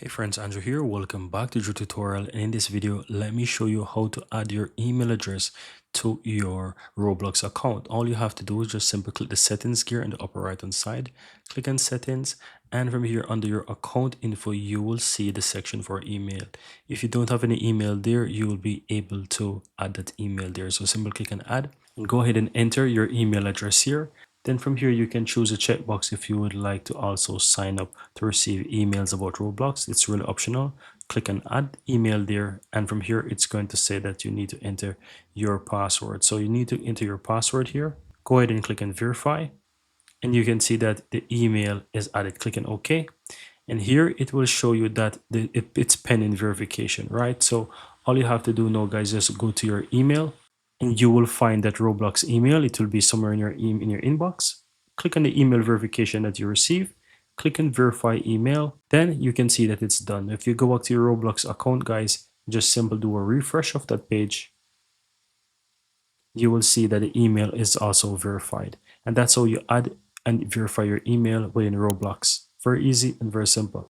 Hey friends, Andrew here. Welcome back to your tutorial. And in this video, let me show you how to add your email address to your Roblox account. All you have to do is just simply click the settings gear in the upper right hand side, click on settings, and from here under your account info, you will see the section for email. If you don't have any email there, you will be able to add that email there. So simply click on add and go ahead and enter your email address here. Then from here, you can choose a checkbox if you would like to also sign up to receive emails about Roblox. It's really optional. Click on add email there. And from here, it's going to say that you need to enter your password. So you need to enter your password here. Go ahead and click on verify. And you can see that the email is added. Click on OK. And here it will show you that it's pending verification, right? So all you have to do now, guys, is go to your email and you will find that Roblox email. It will be somewhere in your inbox. Click on the email verification that you receive. Click on verify email. Then you can see that it's done. If you go back to your Roblox account, guys, just simply do a refresh of that page. You will see that the email is also verified. And that's how you add and verify your email within Roblox. Very easy and very simple.